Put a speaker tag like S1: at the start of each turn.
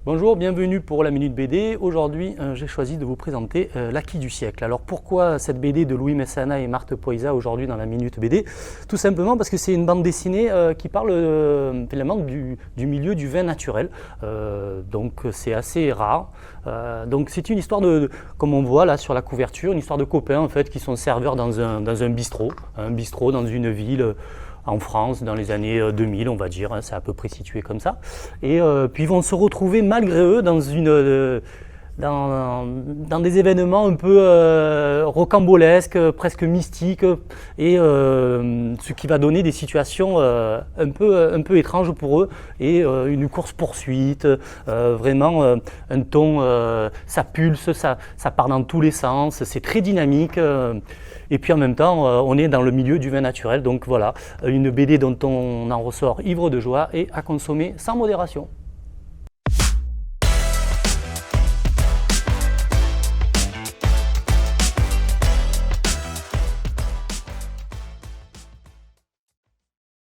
S1: Bonjour, bienvenue pour la Minute BD. Aujourd'hui, j'ai choisi de vous présenter L'Acquis du siècle. Alors pourquoi cette BD de Louis Messana et Marthe Poisa aujourd'hui dans la Minute BD? Tout simplement parce que c'est une bande dessinée qui parle finalement du milieu du vin naturel. Donc c'est assez rare. Donc c'est une histoire comme on voit là sur la couverture, une histoire de copains en fait qui sont serveurs dans un bistrot dans une ville en France dans les années 2000 on va dire, hein, c'est à peu près situé comme ça. Et puis ils vont se retrouver malgré eux dans des événements un peu rocambolesques, presque mystiques, et ce qui va donner des situations un peu étranges pour eux, et une course-poursuite, vraiment un ton, ça pulse, ça part dans tous les sens, c'est très dynamique. Et puis en même temps, on est dans le milieu du vin naturel, donc voilà, une BD dont on en ressort ivre de joie et à consommer sans modération.